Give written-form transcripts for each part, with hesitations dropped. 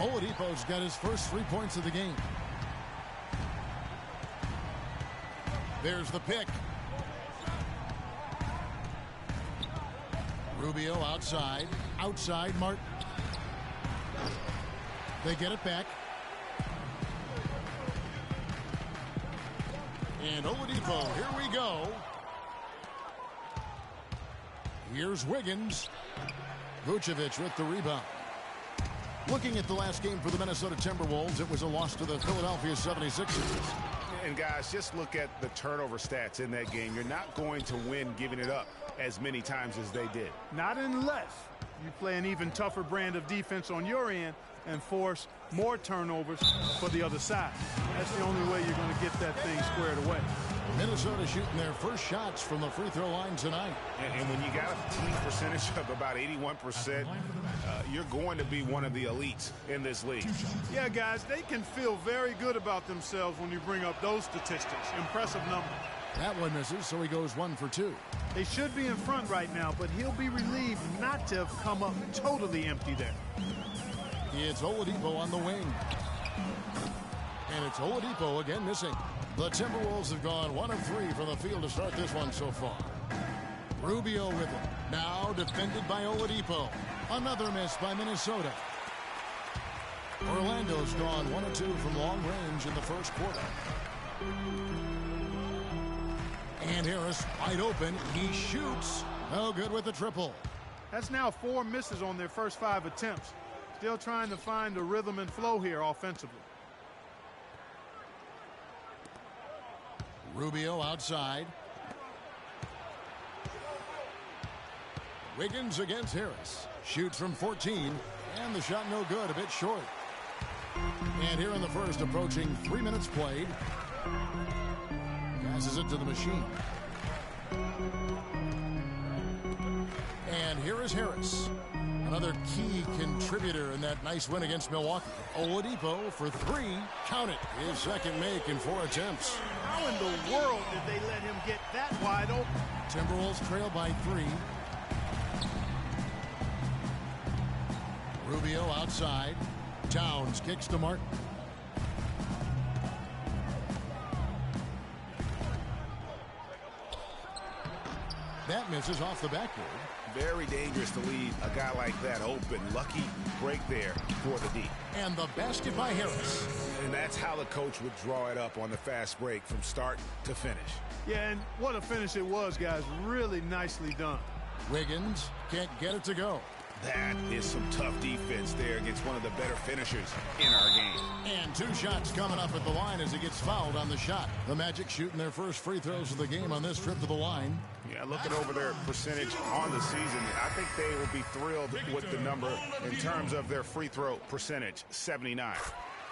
Oladipo's got his first 3 points of the game. There's the pick. Rubio outside. Outside Martin. They get it back. And Oladipo, here we go. Here's Wiggins. Vucevic with the rebound. Looking at the last game for the Minnesota Timberwolves, it was a loss to the Philadelphia 76ers. And guys, just look at the turnover stats in that game. You're not going to win giving it up as many times as they did. Not unless you play an even tougher brand of defense on your end and force more turnovers for the other side. That's the only way you're going to get that thing squared away. Minnesota shooting their first shots from the free throw line tonight. And when you got a team percentage of about 81%, you're going to be one of the elites in this league. Yeah, guys, they can feel very good about themselves when you bring up those statistics. Impressive number. That one misses, so he goes 1 for 2. They should be in front right now, but he'll be relieved not to have come up totally empty there. It's Oladipo on the wing. And it's Oladipo again missing. The Timberwolves have gone 1 of 3 from the field to start this one so far. Rubio with it. Now defended by Oladipo. Another miss by Minnesota. Orlando's gone 1 of 2 from long range in the first quarter. And Harris wide open. He shoots. No good with the triple. That's now 4 misses on their first 5 attempts. Still trying to find the rhythm and flow here offensively. Rubio outside. Wiggins against Harris. Shoots from 14. And the shot no good. A bit short. And here in the first, approaching 3 minutes played. Passes it to the machine. And here is Harris. Another key contributor in that nice win against Milwaukee. Oladipo for 3. Count it. His second make in 4 attempts. How in the world did they let him get that wide open? Timberwolves trail by 3. Rubio outside. Towns kicks to Martin. That misses off the backboard. Very dangerous to leave a guy like that open. Lucky break there for the D. And the basket by Harris. And that's how the coach would draw it up on the fast break from start to finish. Yeah, and what a finish it was, guys. Really nicely done. Wiggins can't get it to go. That is some tough defense there against one of the better finishers in our game. And 2 shots coming up at the line as he gets fouled on the shot. The Magic shooting their first free throws of the game on this trip to the line. Yeah, looking over their percentage on the season, I think they will be thrilled with the number in terms of their free throw percentage, 79.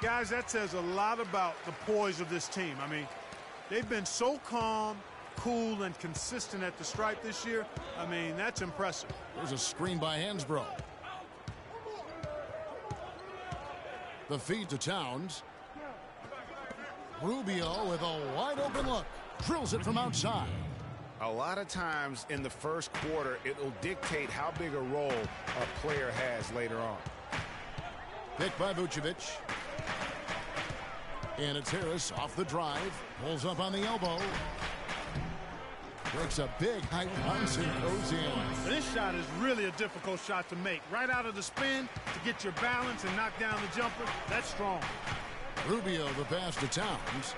Guys, that says a lot about the poise of this team. I mean, they've been so calm, cool, and consistent at the stripe this year. I mean, that's impressive. There's a screen by Hansbrough. The feed to Towns. Rubio with a wide open look. Drills it from outside. A lot of times in the first quarter, it'll dictate how big a role a player has later on. Picked by Vucevic. And it's Harris off the drive. Pulls up on the elbow. Breaks a big height bounce and goes in. This shot is really a difficult shot to make. Right out of the spin to get your balance and knock down the jumper. That's strong. Rubio the pass to Towns.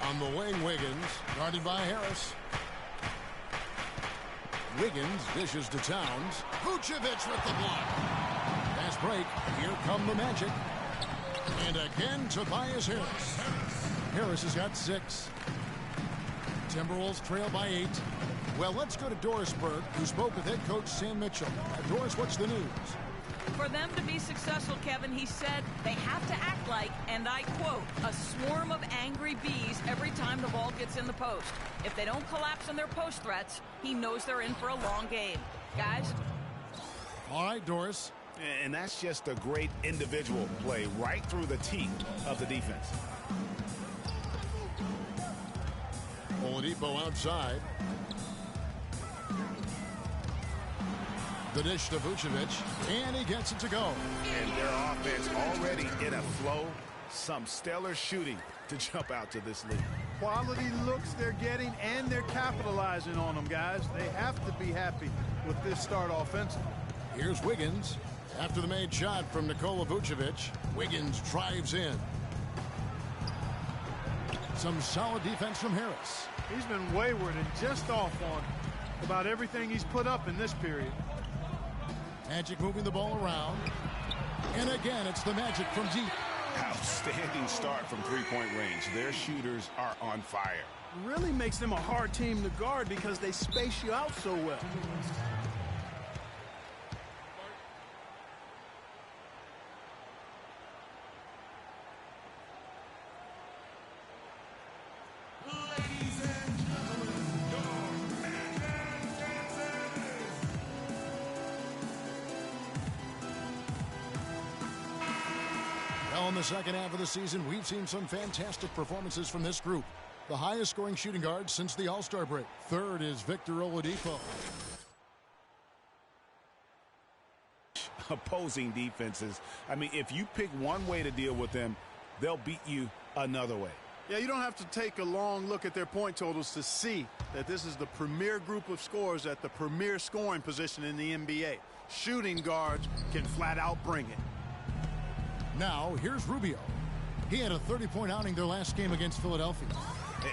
On the wing, Wiggins, guarded by Harris. Wiggins dishes to Towns. Vucevic with the block. Fast break. Here come the Magic. And again, Tobias Harris. Harris has got 6. Timberwolves trail by 8. Well, let's go to Doris Burke, who spoke with head coach Sam Mitchell. Doris, what's the news? For them to be successful, Kevin, he said they have to act like, and I quote, a swarm of angry bees every time the ball gets in the post. If they don't collapse on their post threats, he knows they're in for a long game. Guys? All right, Doris. And that's just a great individual play right through the teeth of the defense. Oladipo outside. The dish to Vucevic, and he gets it to go. And their offense already in a flow. Some stellar shooting to jump out to this lead. Quality looks they're getting, and they're capitalizing on them, guys. They have to be happy with this start offensively. Here's Wiggins. After the made shot from Nikola Vucevic, Wiggins drives in. Some solid defense from Harris. He's been wayward and just off on about everything he's put up in this period. Magic moving the ball around. And again, it's the Magic from deep. Outstanding start from three-point range. Their shooters are on fire. Really makes them a hard team to guard because they space you out so well. Well, in the second half of the season, we've seen some fantastic performances from this group. The highest scoring shooting guard since the All-Star break. Third is Victor Oladipo. Opposing defenses. I mean, if you pick one way to deal with them, they'll beat you another way. Yeah, you don't have to take a long look at their point totals to see that this is the premier group of scorers at the premier scoring position in the NBA. Shooting guards can flat out bring it. Now, here's Rubio. He had a 30-point outing their last game against Philadelphia.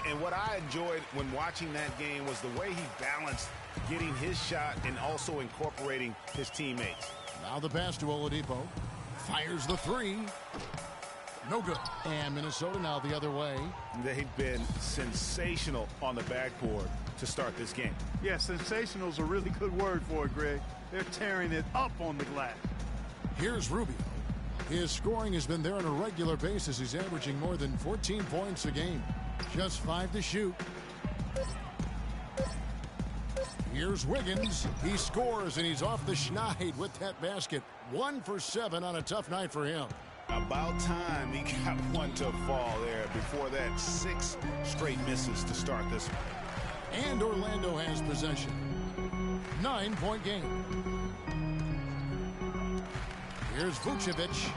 And what I enjoyed when watching that game was the way he balanced getting his shot and also incorporating his teammates. Now the pass to Oladipo. Fires the three. No good. And Minnesota now the other way. They've been sensational on the backboard to start this game. Yeah, sensational is a really good word for it, Greg. They're tearing it up on the glass. Here's Rubio. His scoring has been there on a regular basis. He's averaging more than 14 points a game. Just 5 to shoot. Here's Wiggins. He scores, and he's off the schneid with that basket. 1 for 7 on a tough night for him. About time he got one to fall there. Before that, 6 straight misses to start this one. And Orlando has possession. 9-point game. Here's Vucevic.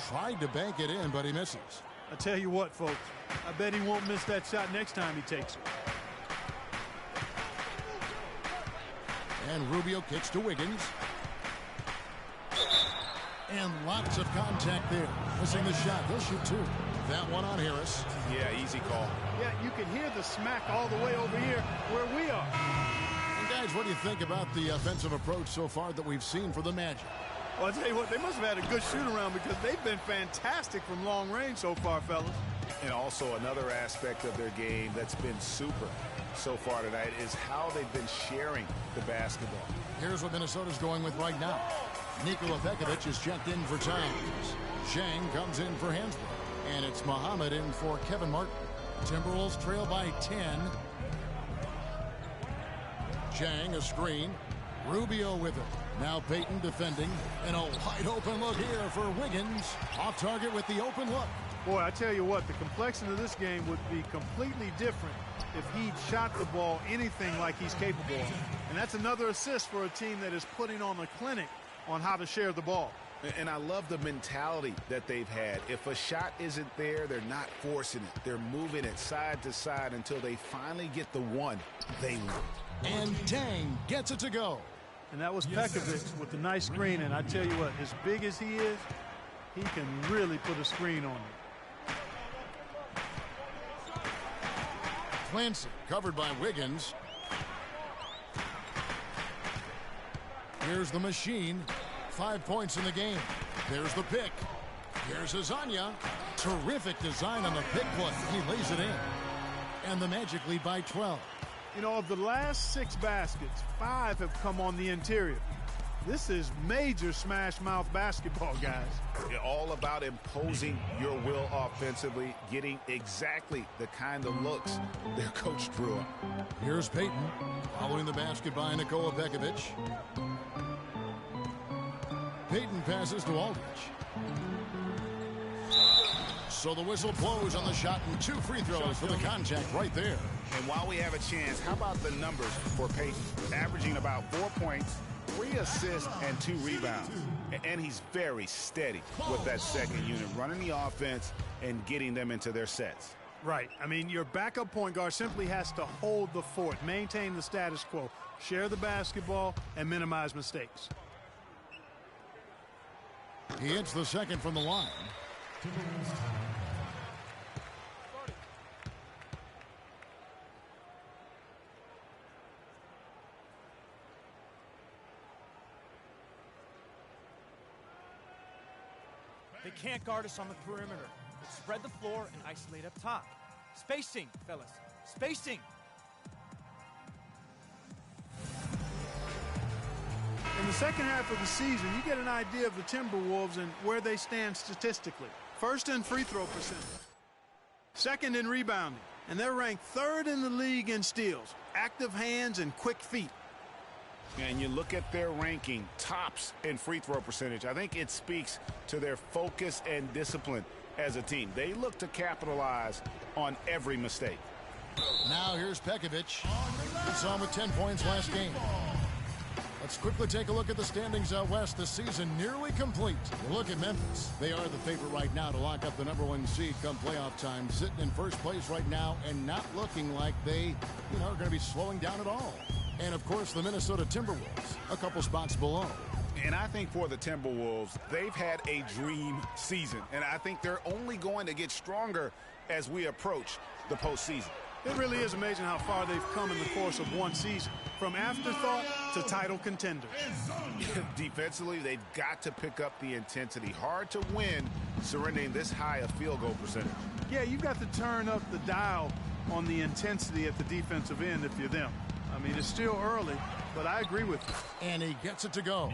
Tried to bank it in, but he misses. I tell you what, folks, I bet he won't miss that shot next time he takes it. And Rubio kicks to Wiggins. And lots of contact there. Missing the shot. He'll shoot 2. That one on Harris. Yeah, easy call. Yeah, you can hear the smack all the way over here where we are. And guys, what do you think about the offensive approach so far that we've seen for the Magic? Well, I'll tell you what, they must have had a good shoot-around because they've been fantastic from long range so far, fellas. And also another aspect of their game that's been super so far tonight is how they've been sharing the basketball. Here's what Minnesota's going with right now. Nikola Pekovic is checked in for Towns. Zhang comes in for Hansbrough. And it's Muhammad in for Kevin Martin. Timberwolves trail by 10. Zhang a screen. Rubio with it. Now Payton defending. And a wide open look here for Wiggins. Off target with the open look. Boy, I tell you what, the complexion of this game would be completely different if he'd shot the ball anything like he's capable of. And that's another assist for a team that is putting on a clinic on how to share the ball. And I love the mentality that they've had. If a shot isn't there, they're not forcing it. They're moving it side to side until they finally get the one they want. And Tang gets it to go. And that was Pekovic with the nice screen. And I tell you what, as big as he is, he can really put a screen on you. Clancy covered by Wiggins. Here's the machine. 5 points in the game. There's the pick. Here's Azania. Terrific design on the pick play. He lays it in. And the Magic lead by 12. You know, of the last 6 baskets, 5 have come on the interior. This is major smash mouth basketball, guys. All about imposing your will offensively, getting exactly the kind of looks their coach drew up. Here's Payton following the basket by Nikola Pekovic. Payton passes to Aldridge. So the whistle blows on the shot and 2 free throws for the contact right there. And while we have a chance, how about the numbers for Payton? Averaging about 4 points, 3 assists and 2 rebounds. And he's very steady with that second unit, running the offense and getting them into their sets. Right. I mean, your backup point guard simply has to hold the fort, maintain the status quo, share the basketball, and minimize mistakes. He hits the second from the line. They can't guard us on the perimeter. Let's spread the floor and isolate up top. Spacing, fellas. Spacing. In the second half of the season, you get an idea of the Timberwolves and where they stand statistically. First in free throw percentage. Second in rebounding. And they're ranked third in the league in steals. Active hands and quick feet. And you look at their ranking, tops in free throw percentage. I think it speaks to their focus and discipline as a team. They look to capitalize on every mistake. Now here's Pekovic. He saw him with 10 points last game. Let's quickly take a look at the standings out west. The season nearly complete. You look at Memphis. They are the favorite right now to lock up the #1 seed come playoff time. Sitting in first place right now and not looking like they, are going to be slowing down at all. And, of course, the Minnesota Timberwolves, a couple spots below. And I think for the Timberwolves, they've had a dream season. And I think they're only going to get stronger as we approach the postseason. It really is amazing how far they've come in the course of one season. From afterthought to title contenders. Defensively, they've got to pick up the intensity. Hard to win surrendering this high a field goal percentage. Yeah, you've got to turn up the dial on the intensity at the defensive end if you're them. I mean, it's still early, but I agree with you. And he gets it to go.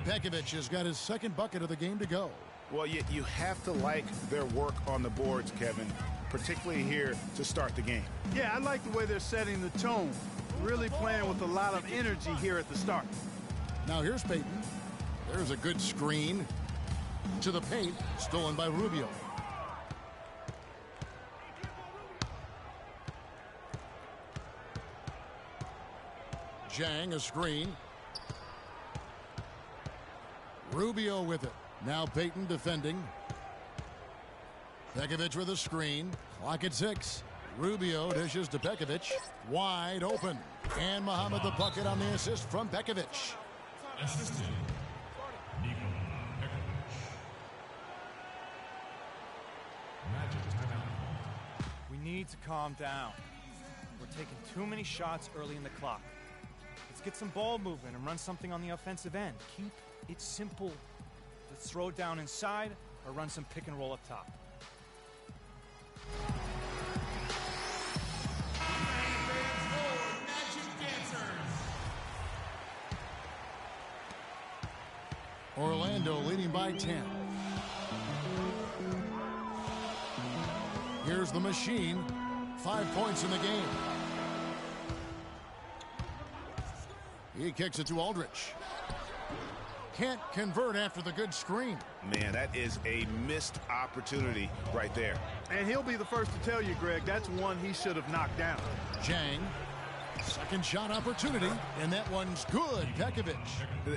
Pekovic has got his second bucket of the game to go. Well, you have to like their work on the boards, Kevin, particularly here to start the game. Yeah, I like the way they're setting the tone. Really playing with a lot of energy here at the start. Now here's Payton. There's a good screen to the paint, stolen by Rubio. Jang, a screen. Rubio with it. Now Payton defending. Pekovic with a screen. Clock at 6. Rubio dishes to Pekovic. Wide open. And Muhammad the bucket on the assist from Pekovic. Assisted. Magic timeout. We need to calm down. We're taking too many shots early in the clock. Let's get some ball movement and run something on the offensive end. Keep it simple. Let's throw it down inside or run some pick and roll up top. Orlando leading by 10. Here's the machine. 5 points in the game. He kicks it to Aldridge. Can't convert after the good screen. Man, that is a missed opportunity right there. And he'll be the first to tell you, Greg, that's one he should have knocked down. Jang. Second shot opportunity, and that one's good. Pekovic.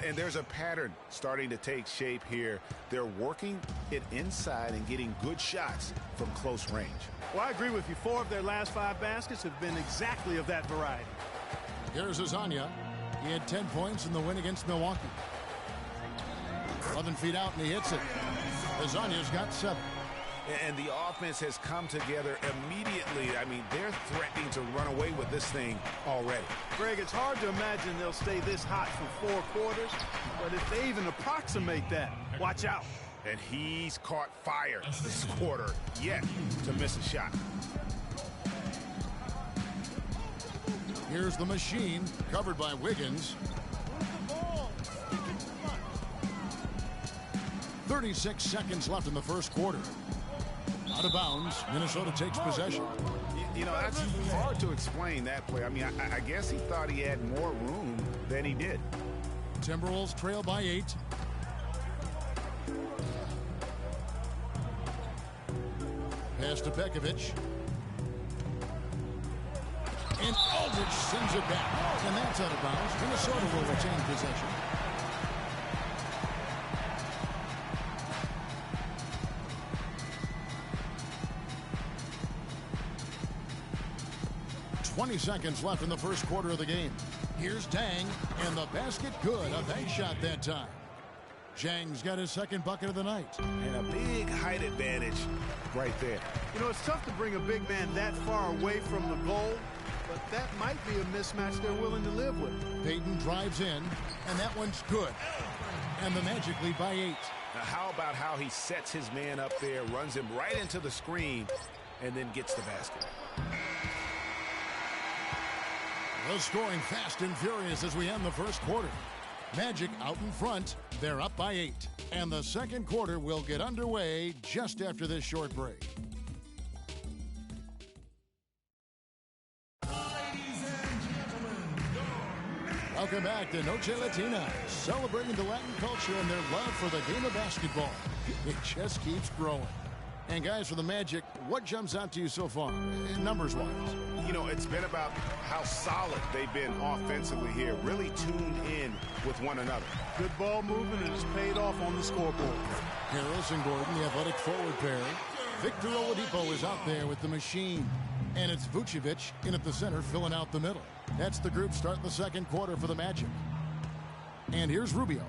And there's a pattern starting to take shape here. They're working it inside and getting good shots from close range. Well, I agree with you. 4 of their last 5 baskets have been exactly of that variety. Here's Azania. He had 10 points in the win against Milwaukee. 11 feet out, and he hits it. Azania's got 7. And the offense has come together immediately. I mean, they're threatening to run away with this thing already. Greg, it's hard to imagine they'll stay this hot for 4 quarters, but if they even approximate that, watch out. And he's caught fire this quarter, yet to miss a shot. Here's the machine, covered by Wiggins. 36 seconds left in the first quarter. Out of bounds, Minnesota takes possession. You know, that's hard to explain that play. I mean, I guess he thought he had more room than he did. Timberwolves trail by 8. Pass to Pekovic. And Aldridge sends it back. And that's out of bounds. Minnesota will retain possession. "20 seconds left in the first quarter of the game. Here's Dang, and the basket good. A bank shot that time. Zhang's got his second bucket of the night. And a big height advantage right there. You know, it's tough to bring a big man that far away from the goal, but that might be a mismatch they're willing to live with. Payton drives in, and that one's good. And the Magic lead by 8. Now, how about how he sets his man up there, runs him right into the screen, and then gets the basket. The scoring fast and furious as we end the first quarter. Magic out in front. They're up by 8. And the second quarter will get underway just after this short break. Welcome back to Noche Latina, celebrating the Latin culture and their love for the game of basketball. It just keeps growing. And guys, for the Magic, what jumps out to you so far, numbers-wise? You know, it's been about how solid they've been offensively here, really tuned in with one another. Good ball movement, and it's paid off on the scoreboard. Harris and Gordon, the athletic forward pair. Victor Oladipo is out there with the machine. And it's Vucevic in at the center, filling out the middle. That's the group starting the second quarter for the Magic. And here's Rubio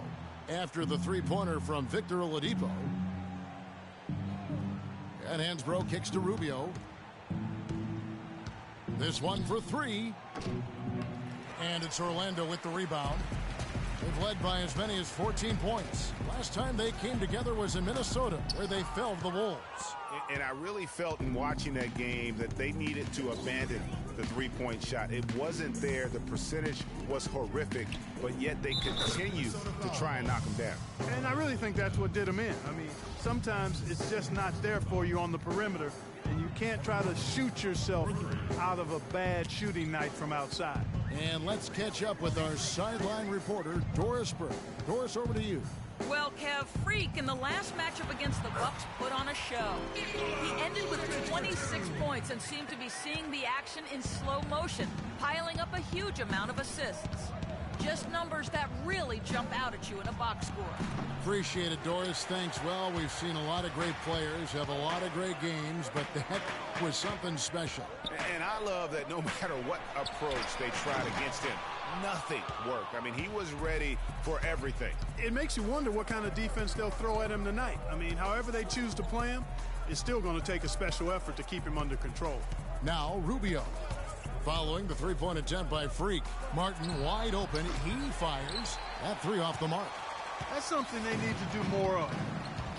after the three-pointer from Victor Oladipo. And Hansbrough kicks to Rubio. This one for 3. And it's Orlando with the rebound. They've led by as many as 14 points. Last time they came together was in Minnesota, where they fell to the Wolves. And I really felt in watching that game that they needed to abandon the three-point shot. It wasn't there. The percentage was horrific, but yet they continue to try and knock them down. And I really think that's what did them in. I mean, sometimes it's just not there for you on the perimeter, and you can't try to shoot yourself out of a bad shooting night from outside. And let's catch up with our sideline reporter, Doris Burke. Doris, over to you. Well, Kev, Freak in the last matchup against the Bucks put on a show. He ended with 26 points and seemed to be seeing the action in slow motion, piling up a huge amount of assists. Just numbers that really jump out at you in a box score. Appreciate it, Doris. Thanks. Well, we've seen a lot of great players have a lot of great games, but that was something special. And I love that no matter what approach they tried against him, nothing worked. I mean, he was ready for everything. It makes you wonder what kind of defense they'll throw at him tonight. I mean, however they choose to play him, it's still going to take a special effort to keep him under control. Now, Rubio. Following the three-point attempt by Freak. Martin wide open. He fires. That 3 off the mark. That's something they need to do more of.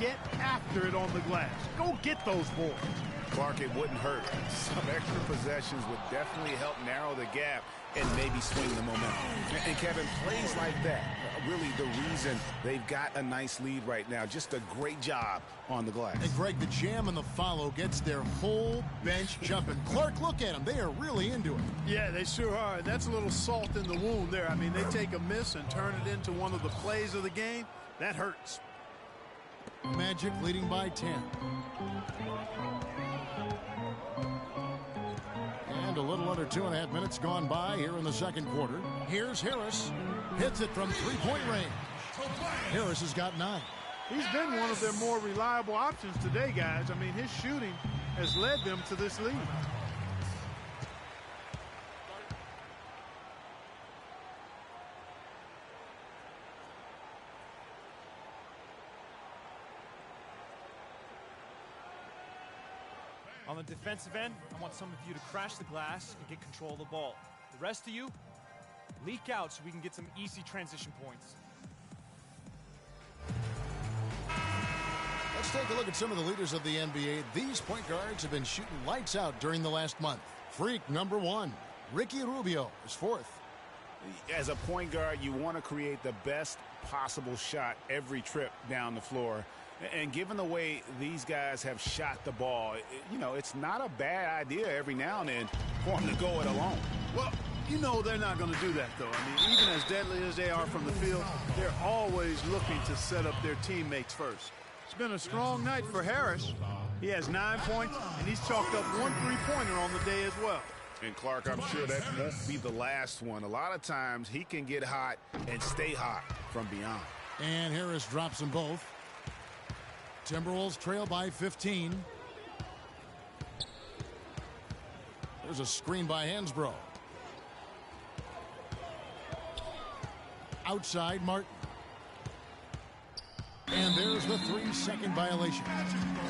Get after it on the glass. Go get those boards. Clark, it wouldn't hurt. Some extra possessions would definitely help narrow the gap and maybe swing the momentum. And Kevin, plays like that, really the reason they've got a nice lead right now. Just a great job on the glass. And Greg, the jam and the follow gets their whole bench jumping. Clark, look at them. They are really into it. Yeah, they sure are. That's a little salt in the wound there. I mean, they take a miss and turn it into one of the plays of the game. That hurts. Magic leading by 10. And a little under 2.5 minutes gone by here in the second quarter. Here's Harris. Hits it from three-point range. Harris has got 9. He's been one of their more reliable options today, guys. I mean, his shooting has led them to this lead. On the defensive end, I want some of you to crash the glass and get control of the ball. The rest of you, leak out so we can get some easy transition points. Let's take a look at some of the leaders of the NBA. These point guards have been shooting lights out during the last month. Freak number 1. Ricky Rubio is 4th. As a point guard, you want to create the best possible shot every trip down the floor. And given the way these guys have shot the ball, you know, it's not a bad idea every now and then for them to go it alone. Well, you know they're not going to do that, though. I mean, even as deadly as they are from the field, they're always looking to set up their teammates first. It's been a strong night for Harris. He has 9 points, and he's chalked up 1 3-pointer on the day as well. And Clark, I'm sure that won't be the last one. A lot of times he can get hot and stay hot from beyond. And Harris drops them both. Timberwolves trail by 15. There's a screen by Hansbrough. Outside Martin. And there's the 3-second violation.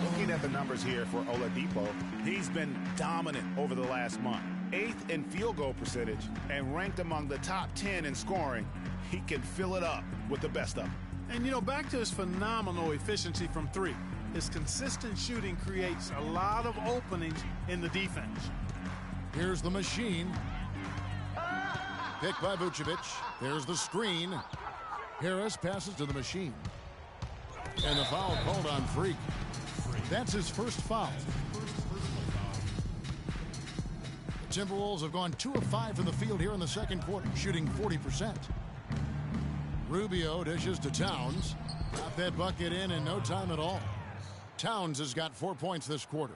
Looking at the numbers here for Oladipo, he's been dominant over the last month. 8th in field goal percentage and ranked among the top 10 in scoring. He can fill it up with the best of them. And, you know, back to his phenomenal efficiency from three. His consistent shooting creates a lot of openings in the defense. Here's the machine. Picked by Vucevic. There's the screen. Harris passes to the machine. And the foul called on Freak. That's his first foul. The Timberwolves have gone 2 of 5 from the field here in the second quarter, shooting 40%. Rubio dishes to Towns. Got that bucket in no time at all. Towns has got 4 points this quarter.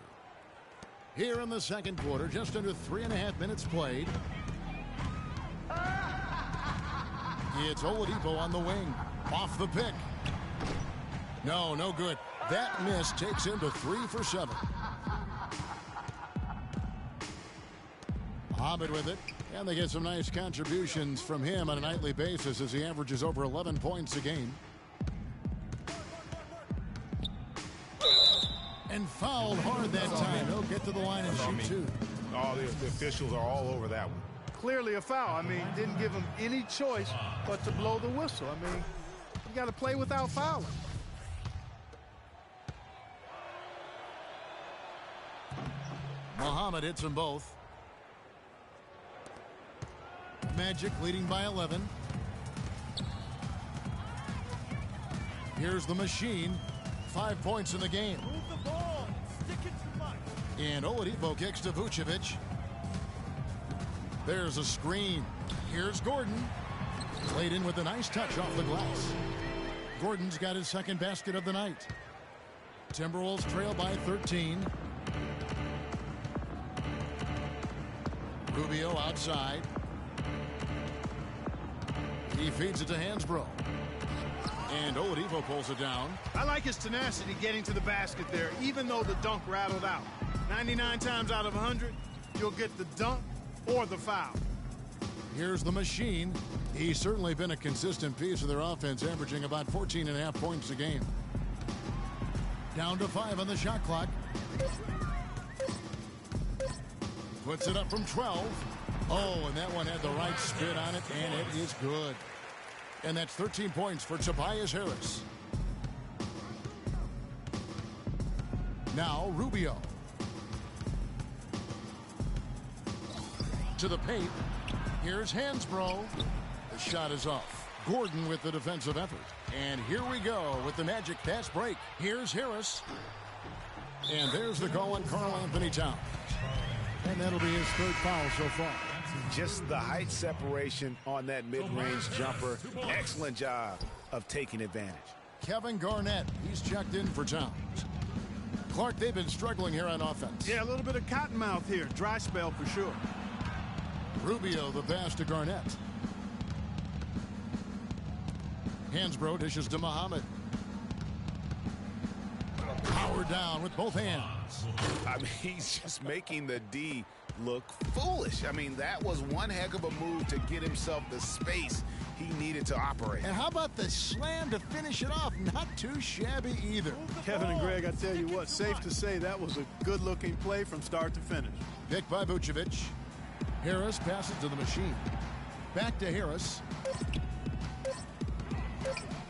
Here in the second quarter, just under 3.5 minutes played. It's Oladipo on the wing. Off the pick. No good. That miss takes him to 3 for 7. Muhammad with it. And they get some nice contributions from him on a nightly basis as he averages over 11 points a game. And fouled hard that time. He'll get to the line and shoot 2. Oh, the officials are all over that one. Clearly a foul. I mean, didn't give him any choice but to blow the whistle. I mean, you got to play without fouling. Muhammad hits them both. Magic leading by 11. Here's the machine. 5 points in the game. Move the ball. Stick it to Mike. And Oladipo kicks to Vucevic. There's a screen. Here's Gordon. Played in with a nice touch off the glass. Gordon's got his second basket of the night. Timberwolves trail by 13. Rubio outside. He feeds it to Hansbrough. And Oladipo pulls it down. I like his tenacity getting to the basket there, even though the dunk rattled out. 99 times out of 100, you'll get the dunk or the foul. Here's the machine. He's certainly been a consistent piece of their offense, averaging about 14.5 points a game. Down to 5 on the shot clock. Puts it up from 12. Oh, and that one had the right spin on it, and it is good. And that's 13 points for Tobias Harris. Now Rubio. To the paint. Here's Hansbrough. The shot is off. Gordon with the defensive effort. And here we go with the Magic fast break. Here's Harris. And there's the call on Karl Anthony Towns. And that'll be his third foul so far. Just the height separation on that mid-range jumper. Excellent job of taking advantage. Kevin Garnett, he's checked in for Towns. Clark, they've been struggling here on offense. Yeah, a little bit of cottonmouth here. Dry spell for sure. Rubio the pass to Garnett. Hansbrough dishes to Muhammad. Powered down with both hands. I mean, he's just making the D look foolish. I mean, that was one heck of a move to get himself the space he needed to operate. And how about the slam to finish it off? Not too shabby either. Kevin and Greg, I tell you what, safe to say that was a good-looking play from start to finish. Picked by Vucevic. Harris passes to the machine. Back to Harris.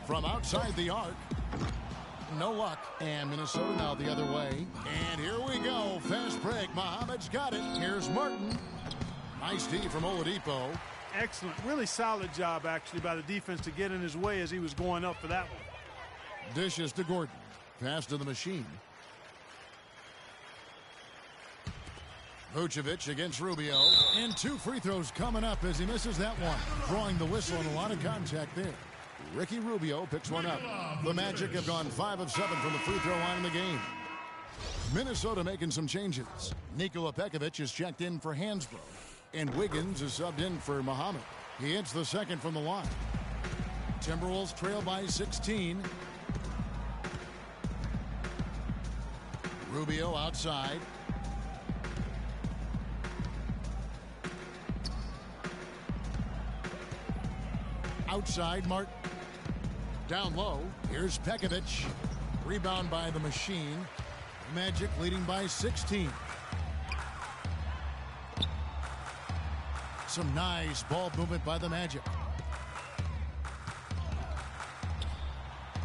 From outside the arc. No luck. And Minnesota now the other way. And here we go. Fast break. Muhammad's got it. Here's Martin. Nice D from Oladipo. Excellent. Really solid job, actually, by the defense to get in his way as he was going up for that one. Dishes to Gordon. Pass to the machine. Vucevic against Rubio. And 2 free throws coming up as he misses that one. Drawing the whistle and a lot of contact there. Ricky Rubio picks one up. The Magic have gone 5 of 7 from the free throw line in the game. Minnesota making some changes. Nikola Pekovic is checked in for Hansbrough. And Wiggins is subbed in for Muhammad. He hits the second from the line. Timberwolves trail by 16. Rubio outside. Outside, Martin. Down low, here's Pekovic. Rebound by the Machine. Magic leading by 16. Some nice ball movement by the Magic.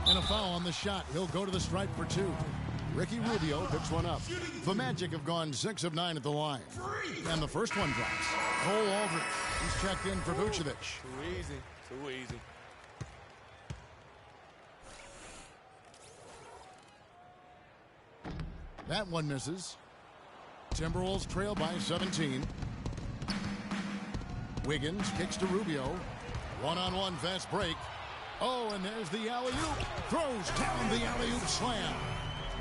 And a foul on the shot. He'll go to the stripe for 2. Ricky Rubio picks one up. The Magic have gone 6 of 9 at the line. And the first one drops. Cole Aldridge. He's checked in for Vucevic. Too easy. Too easy. That one misses. Timberwolves trail by 17. Wiggins kicks to Rubio. One-on-one fast break. Oh, and there's the alley-oop. Throws down the alley-oop slam.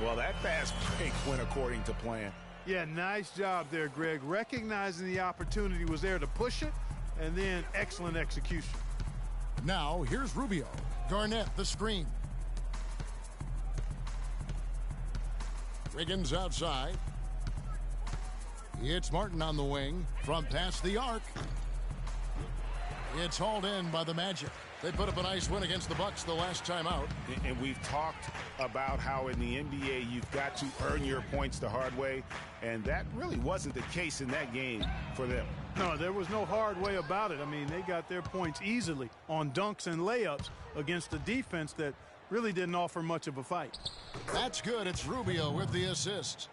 Well, that fast break went according to plan. Yeah, nice job there, Greg. Recognizing the opportunity was there to push it, and then excellent execution. Now, here's Rubio. Garnett, the screen. Wiggins outside. It's Martin on the wing from past the arc. It's hauled in by the Magic. They put up a nice win against the Bucks the last time out. And we've talked about how in the NBA you've got to earn your points the hard way, and that really wasn't the case in that game for them. No, there was no hard way about it. I mean, they got their points easily on dunks and layups against a defense that really didn't offer much of a fight. That's good. It's Rubio with the assist.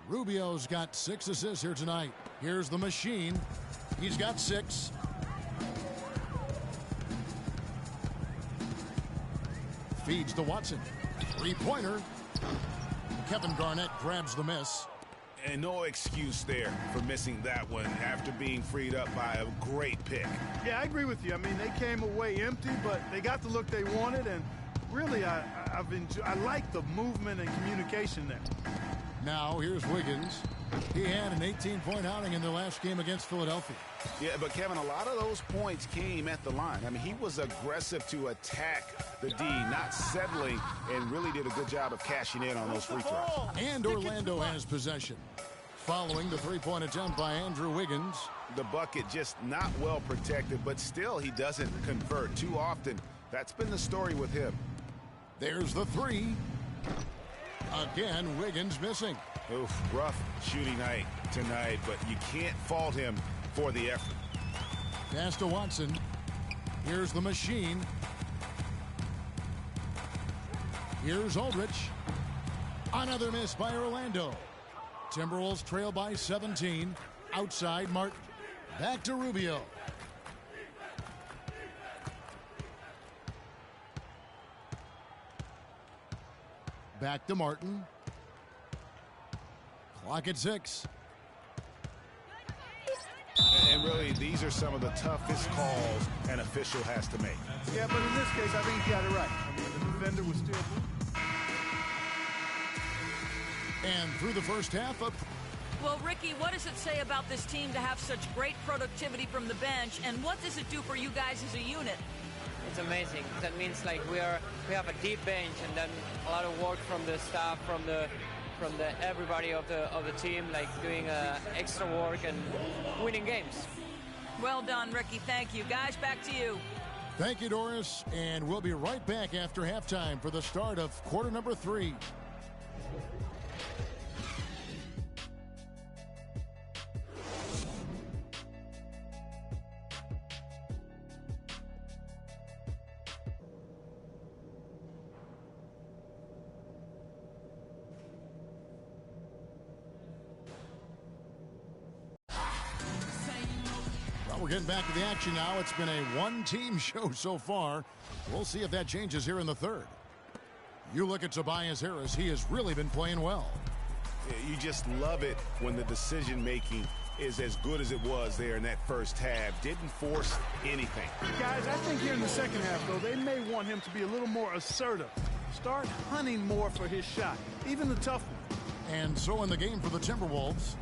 Rubio's got 6 assists here tonight. Here's the Machine. He's got 6. Feeds to Watson. 3-pointer. Kevin Garnett grabs the miss. And no excuse there for missing that one after being freed up by a great pick. Yeah, I agree with you. I mean, they came away empty, but they got the look they wanted, and really, I like the movement and communication there. Now, here's Wiggins. He had an 18-point outing in their last game against Philadelphia. Yeah, but Kevin, a lot of those points came at the line. I mean, he was aggressive to attack the D, not settling, and really did a good job of cashing in on those free throws. And Orlando has possession. Following the 3-point attempt by Andrew Wiggins. The bucket just not well protected, but still he doesn't convert too often. That's been the story with him. There's the 3. Again, Wiggins missing. Oof, rough shooting night tonight, but you can't fault him for the effort. Pass to Watson. Here's the Machine. Here's Aldridge. Another miss by Orlando. Timberwolves trail by 17. Outside, Martin. Back to Rubio. Back to Martin. Clock at 6. And really, these are some of the toughest calls an official has to make. Yeah, but in this case, I think he got it right. I mean, the defender was still... And through the first half, Well, Ricky, what does it say about this team to have such great productivity from the bench, and what does it do for you guys as a unit? It's amazing. That means like we have a deep bench, and then a lot of work from the staff, from the everybody of the team, like doing extra work and winning games. Well done, Ricky. Thank you. Guys, back to you. Thank you, Doris. And we'll be right back after halftime for the start of quarter number 3. We're getting back to the action now. It's been a one-team show so far. We'll see if that changes here in the third. You look at Tobias Harris. He has really been playing well. You just love it when the decision-making is as good as it was there in that first half. Didn't force anything. Guys, I think here in the second half, though, they may want him to be a little more assertive. Start hunting more for his shot, even the tough one. And so in the game for the Timberwolves,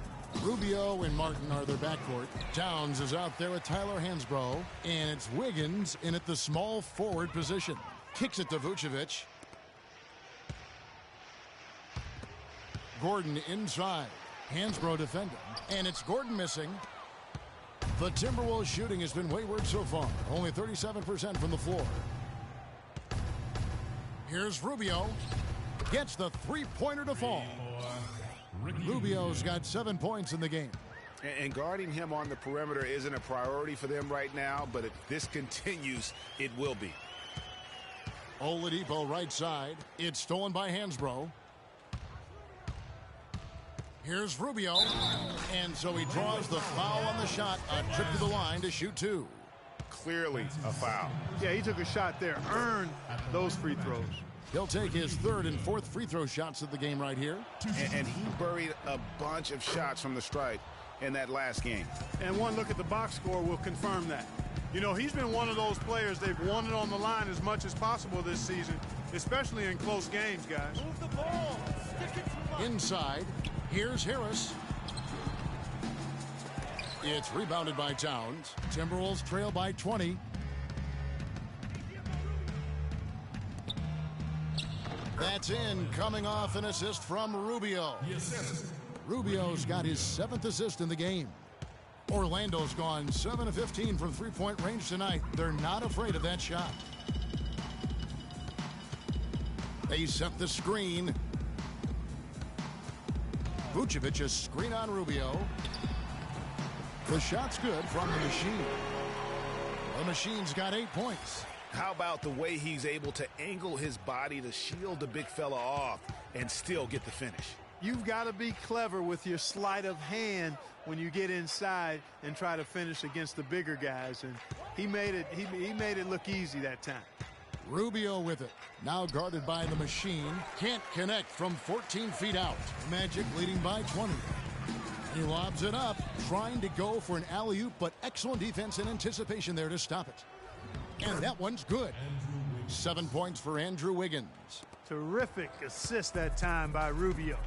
Rubio and Martin are their backcourt. Towns is out there with Tyler Hansbrough. And it's Wiggins in at the small forward position. Kicks it to Vucevic. Gordon inside. Hansbrough defending. And it's Gordon missing. The Timberwolves shooting has been wayward so far. Only 37% from the floor. Here's Rubio. Gets the three-pointer to fall. Rubio's got 7 points in the game. And guarding him on the perimeter isn't a priority for them right now, but if this continues, it will be. Oladipo right side. It's stolen by Hansbrough. Here's Rubio. And so he draws the foul on the shot. A trip to the line to shoot two. Clearly a foul. Yeah, he took a shot there. Earned those free throws. He'll take his third and fourth free throw shots of the game right here. And he buried a bunch of shots from the stripe in that last game. And one look at the box score will confirm that. You know, he's been one of those players they've wanted on the line as much as possible this season, especially in close games, guys. Move the ball. Stick it to the Inside, here's Harris. It's rebounded by Towns. Timberwolves trail by 20. That's in, coming off an assist from Rubio. Rubio's got his 7th assist in the game. Orlando's gone 7 of 15 from three-point range tonight. They're not afraid of that shot. They set the screen. Vucevic a screen on Rubio. The shot's good from the machine. The machine's got 8 points. How about the way he's able to angle his body to shield the big fella off and still get the finish? You've got to be clever with your sleight of hand when you get inside and try to finish against the bigger guys. And he made it look easy that time. Rubio with it. Now guarded by the machine. Can't connect from 14 feet out. Magic leading by 20. He lobs it up, trying to go for an alley-oop, but excellent defense and anticipation there to stop it. And that one's good. 7 points for Andrew Wiggins. Terrific assist that time by Rubio.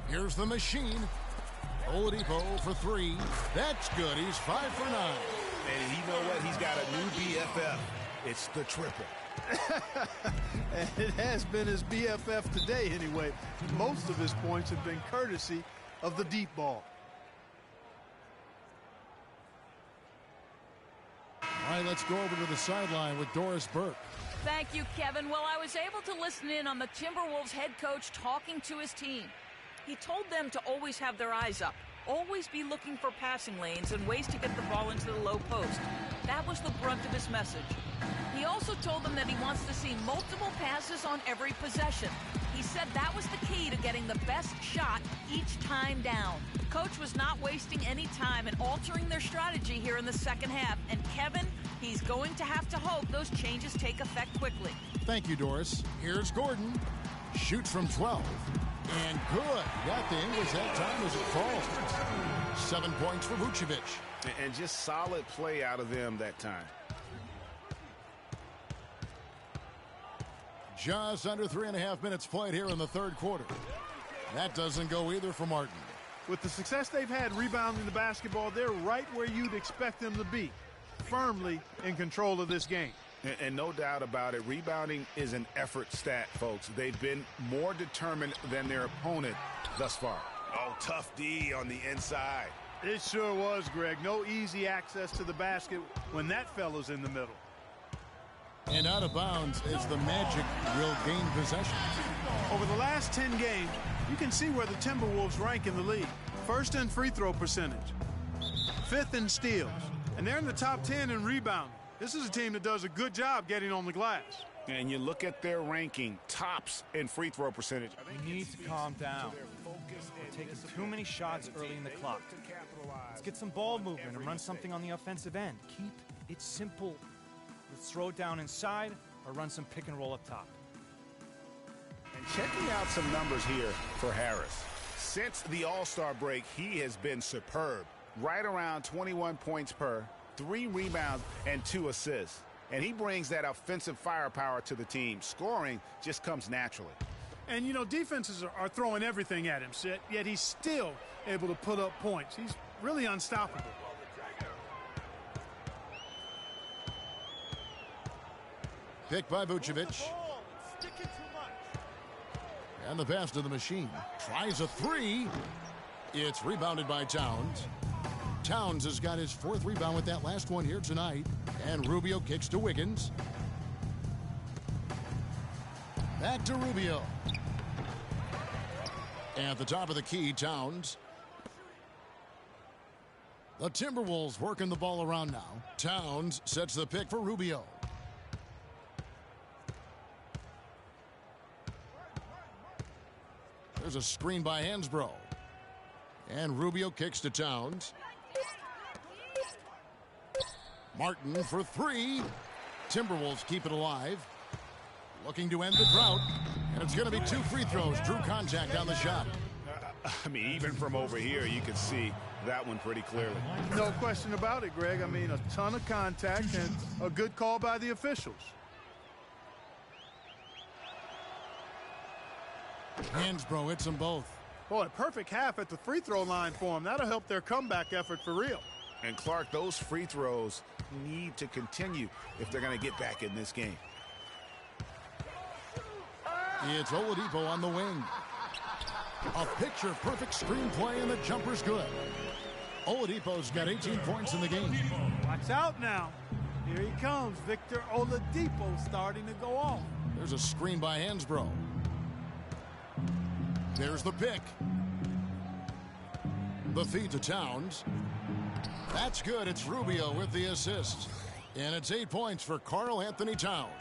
Here's the machine. Oladipo for 3. That's good. He's 5 for 9. And you know what? He's got a new BFF. It's the triple. And it has been his BFF today anyway. Most of his points have been courtesy of the deep ball. All right, let's go over to the sideline with Doris Burke. Thank you, Kevin. Well, I was able to listen in on the Timberwolves head coach talking to his team. He told them to always have their eyes up, always be looking for passing lanes and ways to get the ball into the low post. That was the brunt of his message. He also told them that he wants to see multiple passes on every possession. He said that was the key to getting the best shot each time down. Coach was not wasting any time in altering their strategy here in the second half. And Kevin, he's going to have to hope those changes take effect quickly. Thank you, Doris. Here's Gordon. Shoots from 12. And good. Got the English that time as it falls. 7 points for Vucevic. And just solid play out of them that time. Just under 3.5 minutes played here in the third quarter. That doesn't go either for Martin. With the success they've had rebounding the basketball, they're right where you'd expect them to be, firmly in control of this game. And no doubt about it, rebounding is an effort stat, folks. They've been more determined than their opponent thus far. Oh, tough D on the inside. It sure was, Greg. No easy access to the basket when that fella's in the middle. And out of bounds as the Magic will gain possession. Over the last 10 games, you can see where the Timberwolves rank in the league. First in free throw percentage, 5th in steals, and they're in the top 10 in rebounding. This is a team that does a good job getting on the glass. And you look at their ranking, tops in free throw percentage. You need to calm down. We're taking too many shots early in the clock. Let's get some ball movement and run something on the offensive end. Keep it simple. Let's throw it down inside or run some pick and roll up top. And checking out some numbers here for Harris. Since the All-Star break, he has been superb. Right around 21 points per, 3 rebounds, and 2 assists. And he brings that offensive firepower to the team. Scoring just comes naturally. And, you know, defenses are throwing everything at him, yet he's still able to put up points. He's really unstoppable. Pick by Vucevic. And the pass to the machine. Tries a three. It's rebounded by Towns. Towns has got his 4th rebound with that last one here tonight. And Rubio kicks to Wiggins. Back to Rubio. At the top of the key, Towns. The Timberwolves working the ball around now. Towns sets the pick for Rubio. There's a screen by Hansbrough. And Rubio kicks to Towns. Martin for 3. Timberwolves keep it alive. Looking to end the drought. And it's going to be 2 free throws. Drew contact on the shot. I mean, even from over here, you can see that one pretty clearly. No question about it, Greg. I mean, a ton of contact and a good call by the officials. Hansbrough hits them both. Boy, perfect half at the free throw line for them. That'll help their comeback effort for real. And Clark, those free throws need to continue if they're going to get back in this game. It's Oladipo on the wing. A picture-perfect screenplay, and the jumper's good. Oladipo's got 18 points in the game. Watch out now. Here he comes. Victor Oladipo starting to go off. There's a screen by Hansbrough. There's the pick. The feed to Towns. That's good. It's Rubio with the assist. And it's 8 points for Karl Anthony Towns.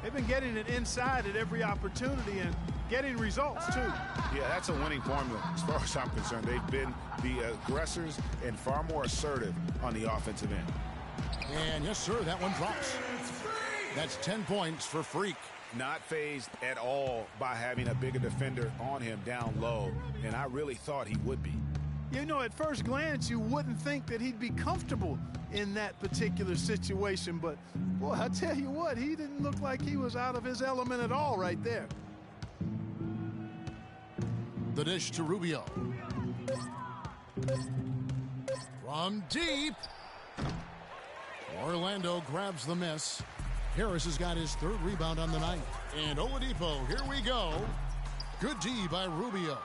They've been getting it inside at every opportunity and getting results, too. Yeah, that's a winning formula as far as I'm concerned. They've been the aggressors and far more assertive on the offensive end. And yes, sir, that one drops. That's 10 points for Freak. Not fazed at all by having a bigger defender on him down low, and I really thought he would be. You know, at first glance, you wouldn't think that he'd be comfortable in that particular situation, but boy, I tell you what, he didn't look like he was out of his element at all right there. The dish to Rubio. From deep. Orlando grabs the miss. Harris has got his 3rd rebound on the night. And Oladipo, here we go. Good D by Rubio.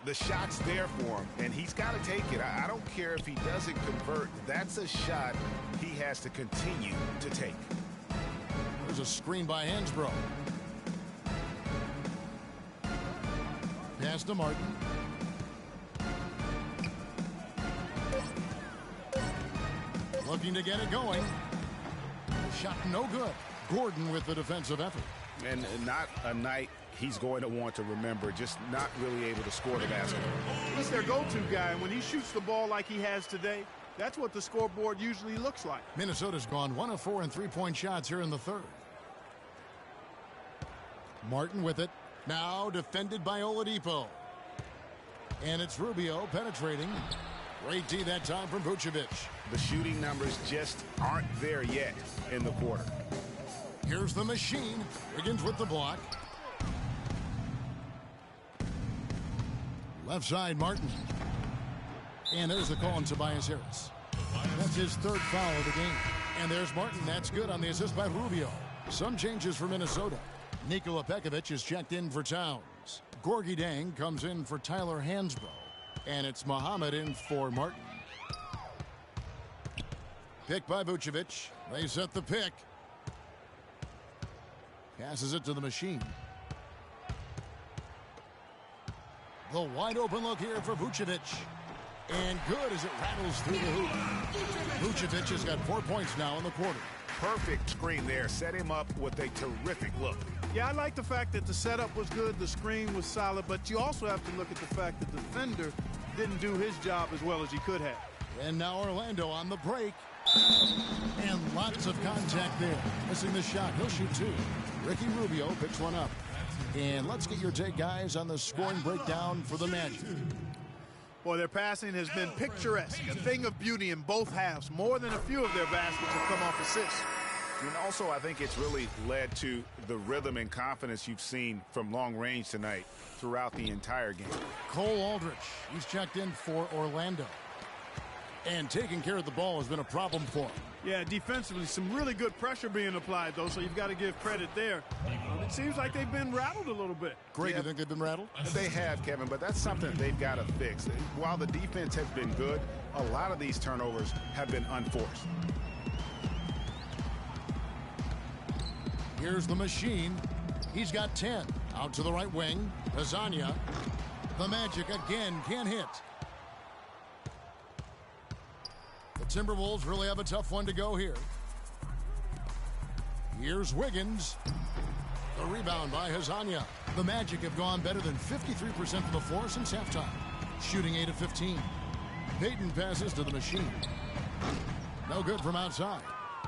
The shot's there for him, and he's got to take it. I don't care if he doesn't convert. That's a shot he has to continue to take. There's a screen by Hansbrough. Pass to Martin. Looking to get it going. Shot no good. Gordon with the defensive effort. And not a night he's going to want to remember, just not really able to score the basketball. He's their go-to guy, and when he shoots the ball like he has today, that's what the scoreboard usually looks like. Minnesota's gone 1 of 4 in 3-point shots here in the 3rd. Martin with it. Now defended by Oladipo. And it's Rubio penetrating. Great D that time from Vucevic. The shooting numbers just aren't there yet in the quarter. Here's the machine. Wiggins with the block. Left side, Martin. And there's the call on Tobias Harris. That's his 3rd foul of the game. And there's Martin. That's good on the assist by Rubio. Some changes for Minnesota. Nikola Pekovic is checked in for Towns. Gorgie Dang comes in for Tyler Hansbrough. And it's Muhammad in for Martin. Pick by Vucevic. They set the pick. Passes it to the machine. The wide open look here for Vucevic. And good as it rattles through the hoop. Vucevic has got 4 points now in the quarter. Perfect screen there. Set him up with a terrific look. Yeah, I like the fact that the setup was good, the screen was solid, but you also have to look at the fact that the defender didn't do his job as well as he could have. And now Orlando on the break. And lots of contact there. Missing the shot. He'll shoot 2. Ricky Rubio picks one up. And let's get your take, guys, on the scoring breakdown for the Magic. Boy, their passing has been picturesque, a thing of beauty in both halves. More than a few of their baskets have come off assists. And also, I think it's really led to the rhythm and confidence you've seen from long range tonight throughout the entire game. Cole Aldrich, he's checked in for Orlando. And taking care of the ball has been a problem for him. Yeah, defensively, some really good pressure being applied, though, so you've got to give credit there. It seems like they've been rattled a little bit. Greg, you think they've been rattled? They have, Kevin, but that's something they've got to fix. While the defense has been good, a lot of these turnovers have been unforced. Here's the machine. He's got 10. Out to the right wing. Lasagna. The Magic again can't hit. The Timberwolves really have a tough one to go here. Here's Wiggins. The rebound by Lasagna. The Magic have gone better than 53% from the floor since halftime. Shooting 8 of 15. Payton passes to the machine. No good from outside.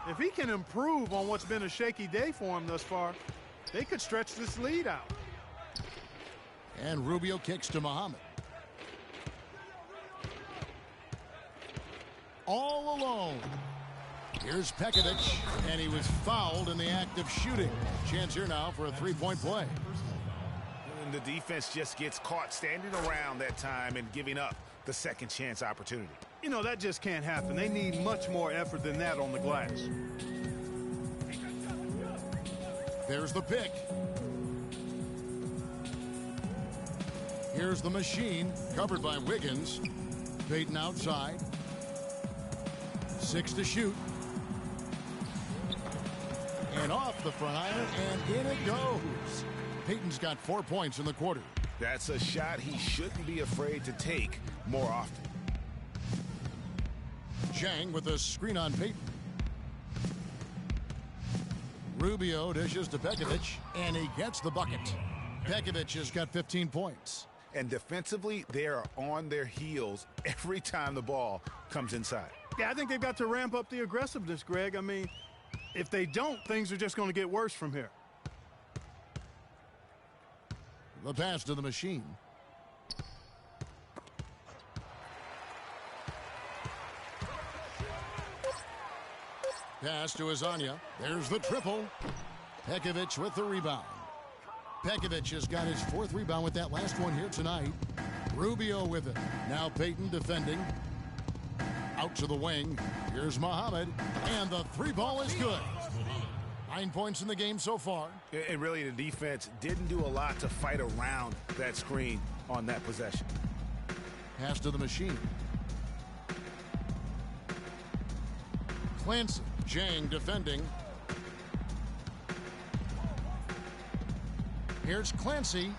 If he can improve on what's been a shaky day for him thus far, they could stretch this lead out. And Rubio kicks to Muhammad. All alone. Here's Pekovic, and he was fouled in the act of shooting. Chance here now for a three-point play. And the defense just gets caught standing around that time and giving up the second chance opportunity. You know, that just can't happen. They need much more effort than that on the glass. There's the pick. Here's the machine, covered by Wiggins. Payton outside. 6 to shoot. And off the front iron, and in it goes. Payton's got 4 points in the quarter. That's a shot he shouldn't be afraid to take more often. Chang with a screen on Payton. Rubio dishes to Pekovic, and he gets the bucket. Pekovic has got 15 points. And defensively, they are on their heels every time the ball comes inside. Yeah, I think they've got to ramp up the aggressiveness, Greg. I mean, if they don't, things are just going to get worse from here. The pass to the machine. Pass to Lasagna. There's the triple. Pekovic with the rebound. Pekovic has got his 4th rebound with that last one here tonight. Rubio with it. Now Payton defending. Out to the wing. Here's Muhammad. And the 3-ball is good. 9 points in the game so far. And really, the defense didn't do a lot to fight around that screen on that possession. Pass to the machine. Clancy. Chang defending. Here's Clancy.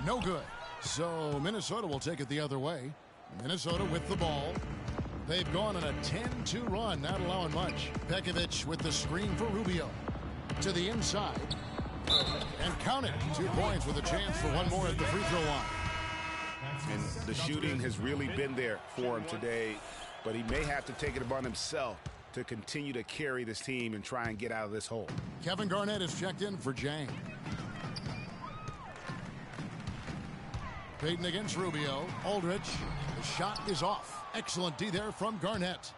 No good. So Minnesota will take it the other way. Minnesota with the ball. They've gone on a 10-2 run, not allowing much. Pekovic with the screen for Rubio. To the inside. And count it. 2 points with a chance for one more at the free throw line. And the shooting has really been there for him today, but he may have to take it upon himself to continue to carry this team and try and get out of this hole. Kevin Garnett is checked in for Jang. Payton against Rubio. Aldrich. The shot is off. Excellent D there from Garnett.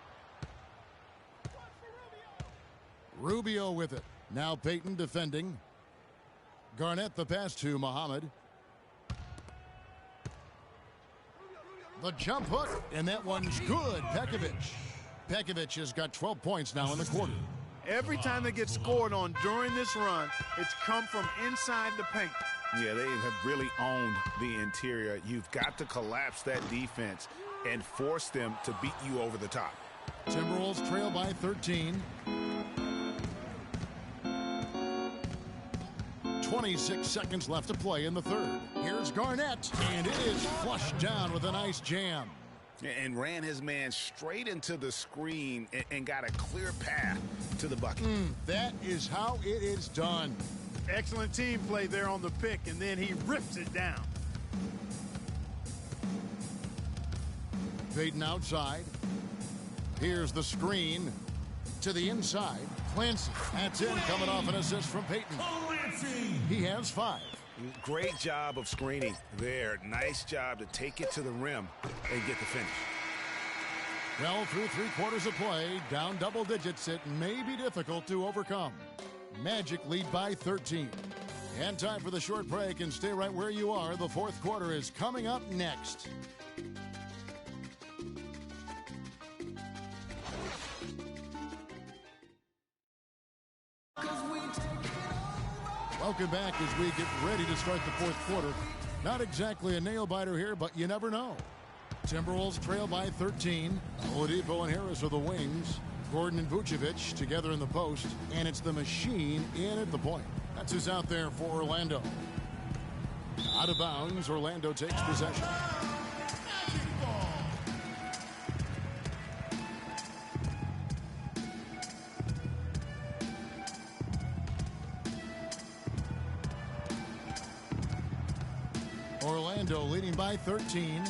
Rubio with it. Now Payton defending. Garnett the pass to Muhammad. The jump hook, and that one's good. Pekovic. Pekovic has got 12 points now in the quarter. Every time they get scored on during this run, it's come from inside the paint. Yeah, they have really owned the interior. You've got to collapse that defense and force them to beat you over the top. Timberwolves trail by 13. 26 seconds left to play in the third. Here's Garnett, and it is flushed down with a nice jam. And ran his man straight into the screen and got a clear path to the bucket. That is how it is done. Excellent team play there on the pick, and then he rips it down. Payton outside. Here's the screen to the inside. Clancy, that's in, coming off an assist from Payton. He has 5. Great job of screening there. Nice job to take it to the rim and get the finish. Well, through 3 quarters of play, down double digits, it may be difficult to overcome. Magic lead by 13. And time for the short break, and stay right where you are. The fourth quarter is coming up next. Welcome back as we get ready to start the fourth quarter. Not exactly a nail-biter here, but you never know. Timberwolves trail by 13. Oladipo and Harris are the wings. Gordon and Vucevic together in the post. And it's the machine in at the point. That's who's out there for Orlando. Out of bounds, Orlando takes possession. Orlando leading by 13.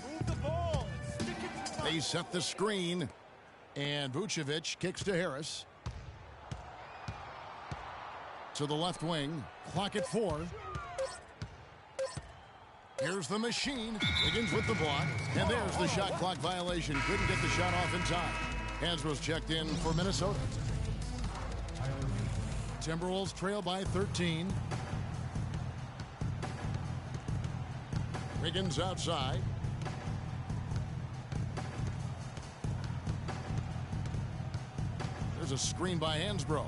Move the ball and stick it to They set the screen, and Vucevic kicks to Harris. To the left wing, clock at 4. Here's the machine. Wiggins with the block, and there's the shot clock violation. Couldn't get the shot off in time. Hansbrough's checked in for Minnesota. Timberwolves trail by 13. Wiggins outside. There's a screen by Hansbrough.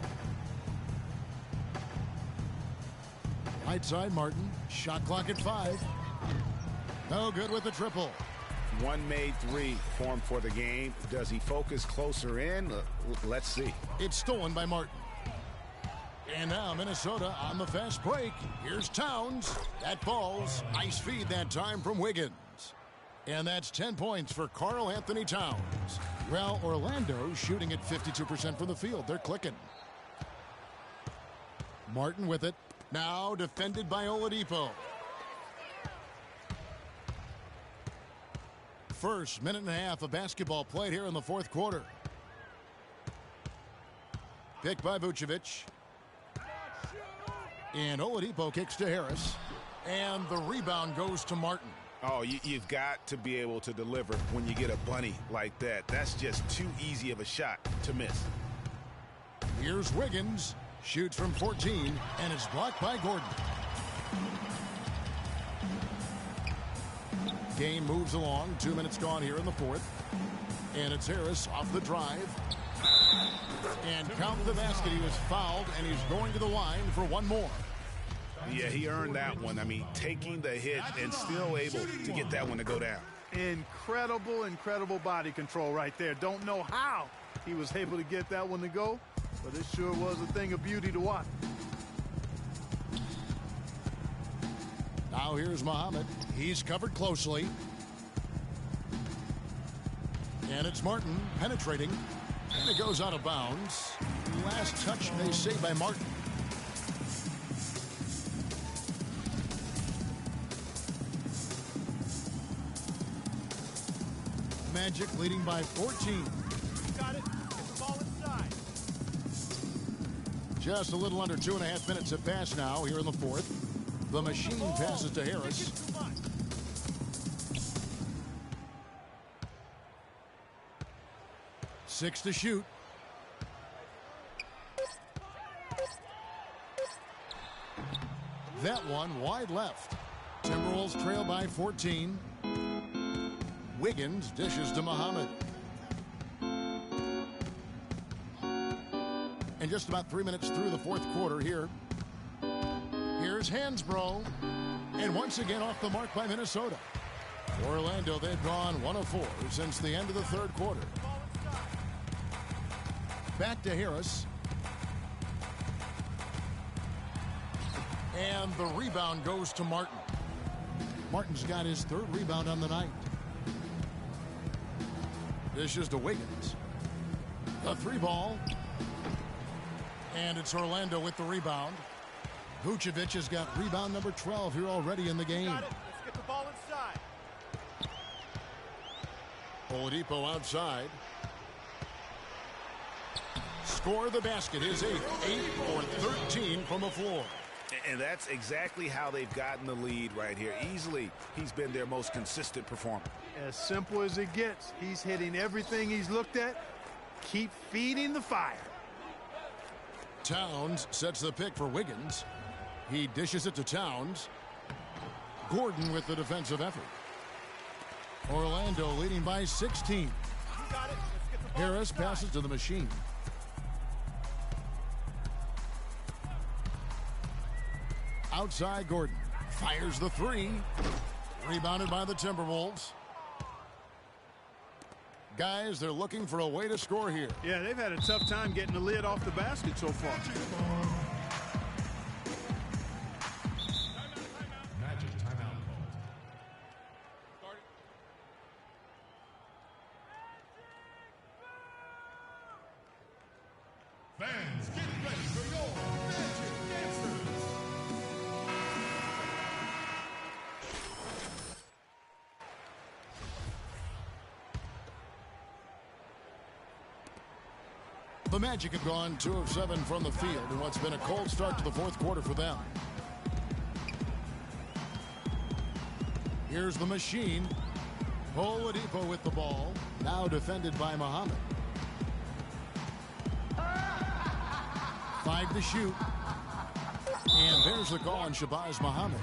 Right side, Martin. Shot clock at 5. No good with the triple. One made 3 formed for the game. Does he focus closer in? Let's see. It's stolen by Martin. And now Minnesota on the fast break. Here's Towns. That falls. Nice feed that time from Wiggins. And that's 10 points for Karl Anthony Towns. Well, Orlando shooting at 52% from the field. They're clicking. Martin with it. Now defended by Oladipo. First minute and a half of basketball played here in the fourth quarter. Picked by Vucevic. And Oladipo kicks to Harris. And the rebound goes to Martin. Oh, you've got to be able to deliver when you get a bunny like that. That's just too easy of a shot to miss. Here's Wiggins. Shoots from 14, and it's blocked by Gordon. Game moves along. 2 minutes gone here in the fourth. And it's Harris off the drive. And count the basket. He was fouled, and he's going to the line for one more. Yeah, he earned that one. I mean, taking the hit and still able to get that one to go down. Incredible body control right there. Don't know how he was able to get that one to go, but it sure was a thing of beauty to watch. Now here's Muhammad. He's covered closely. And it's Martin penetrating. And it goes out of bounds. Last touch, they say, by Martin. Magic leading by 14. Got it. Get the ball inside. Just a little under 2.5 minutes have passed now here in the fourth. The machine passes to Harris. 6 to shoot. That one wide left. Timberwolves trail by 14. Wiggins dishes to Muhammad. And just about 3 minutes through the fourth quarter here. Here's Hansbrough. And once again off the mark by Minnesota. Orlando, they've gone 1 of 4 since the end of the third quarter. Back to Harris. And the rebound goes to Martin. Martin's got his 3rd rebound on the night. Dishes to Wiggins. The 3 ball. And it's Orlando with the rebound. Vucevic has got rebound number 12 here already in the game. Got it. Let's get the ball inside. Oladipo outside. Score the basket. His 8th, 8 for 13 from the floor. And that's exactly how they've gotten the lead right here. Easily, he's been their most consistent performer. As simple as it gets. He's hitting everything he's looked at. Keep feeding the fire. Towns sets the pick for Wiggins. He dishes it to Towns. Gordon with the defensive effort. Orlando leading by 16. Harris passes to the machine. Outside Gordon. Fires the three. Rebounded by the Timberwolves. Guys, they're looking for a way to score here. Yeah, they've had a tough time getting the lid off the basket so far. Magic timeout call. Fans, get ready for your Magic Dancers. The Magic have gone 2 of 7 from the field in what's been a cold start to the fourth quarter for them. Here's the machine. Oladipo with the ball. Now defended by Muhammad. 5 to shoot. And there's the call on Shabazz Muhammad.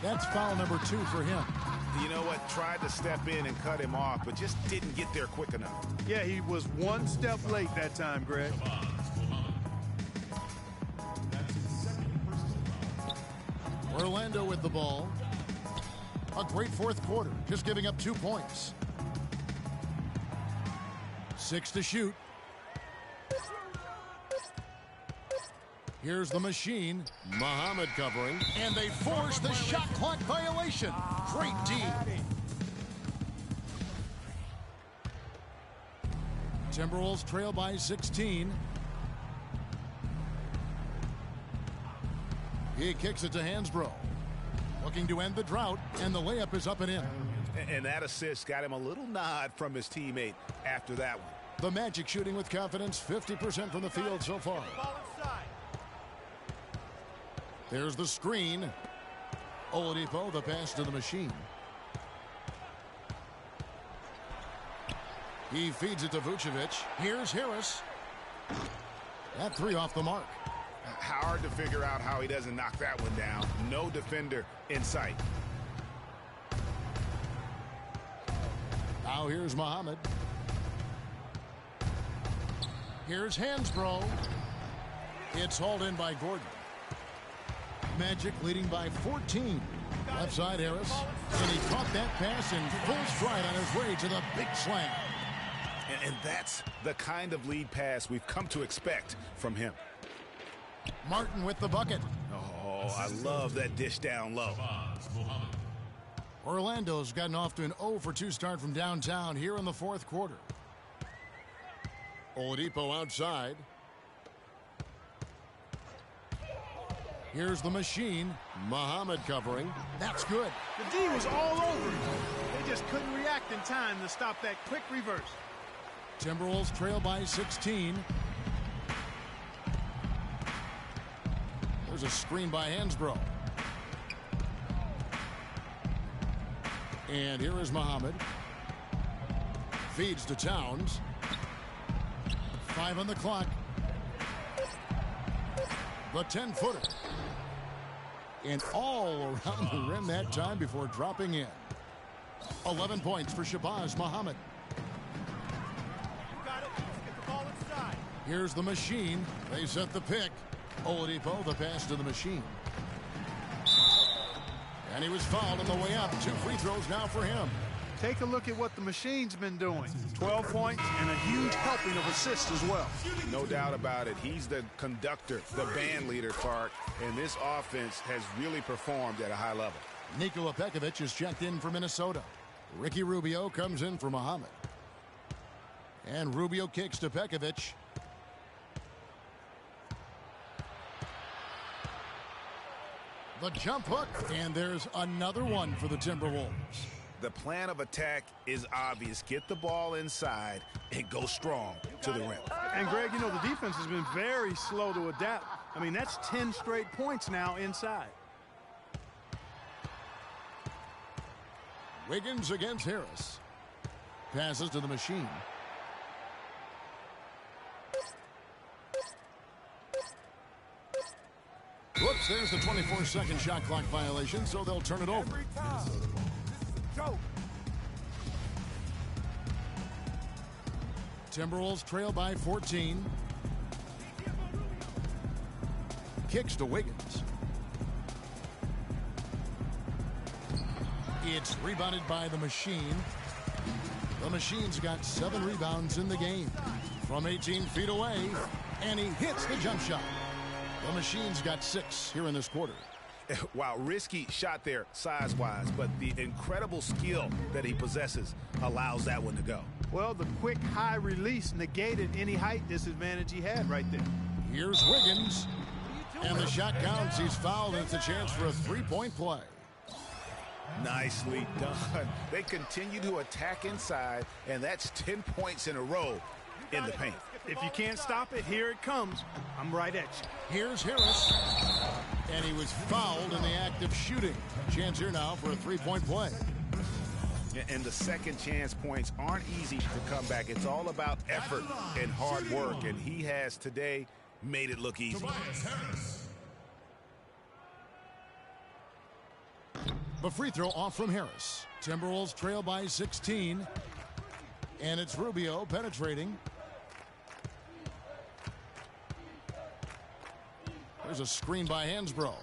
That's foul number 2 for him. You know what? Tried to step in and cut him off, but just didn't get there quick enough. Yeah, he was one step late that time, Greg. That's his second personal foul. Orlando with the ball. A great fourth quarter, just giving up 2 points. 6 to shoot. Here's the machine. Muhammad covering. And they force the shot clock violation. Great D. Timberwolves trail by 16. He kicks it to Hansbrough. Looking to end the drought, and the layup is up and in. And that assist got him a little nod from his teammate after that one. The Magic shooting with confidence, 50% from the field so far. There's the screen. Oladipo, the pass to the machine. He feeds it to Vucevic. Here's Harris. That 3 off the mark. Hard to figure out how he doesn't knock that one down. No defender in sight. Now here's Muhammad. Here's Hansbrough. It's hauled in by Gordon. Magic leading by 14. Left side Harris. And he caught that pass in full stride on his way to the big slam. And that's the kind of lead pass we've come to expect from him. Martin with the bucket. Oh, I love that dish down low. Orlando's gotten off to an 0 for 2 start from downtown here in the fourth quarter. Oladipo outside. Here's the machine. Muhammad covering. That's good. The D was all over him. They just couldn't react in time to stop that quick reverse. Timberwolves trail by 16. There's a screen by Hansbrough. And here is Muhammad. Feeds to Towns. 5 on the clock. The 10-footer. And all around the rim that time before dropping in. 11 points for Shabazz Muhammad. Here's the machine. They set the pick. Oladipo, the pass to the machine. And he was fouled on the way up. 2 free throws now for him. Take a look at what the machine's been doing. 12 points and a huge helping of assists as well. No doubt about it. He's the conductor, the band leader, Clark. And this offense has really performed at a high level. Nikola Pekovic is checked in for Minnesota. Ricky Rubio comes in for Muhammad. And Rubio kicks to Pekovic. The jump hook, and there's another one for the Timberwolves. The plan of attack is obvious. Get the ball inside and go strong to the rim. And, Greg, you know, the defense has been very slow to adapt. I mean, that's 10 straight points now inside. Wiggins against Harris. Passes to the machine. Whoops, there's the 24-second shot clock violation, so they'll turn it over. Timberwolves trail by 14. Kicks to Wiggins. It's rebounded by the machine. The machine's got 7 rebounds in the game. From 18 feet away, and he hits the jump shot. The machine's got 6 here in this quarter. Wow, risky shot there size-wise, but the incredible skill that he possesses allows that one to go. Well, the quick high release negated any height disadvantage he had right there. Here's Wiggins, and the shot counts. He's fouled, and it's a chance for a 3-point play. Nicely done. They continue to attack inside, and that's 10 points in a row in the paint. If you can't stop it, here it comes. I'm right at you. Here's Harris, and he was fouled in the act of shooting. Chance here now for a 3-point play. And the second chance points aren't easy to come back. It's all about effort and hard work, and he has today made it look easy. The free throw off from Harris. Timberwolves trail by 16, and it's Rubio penetrating. There's a screen by Hansbrough.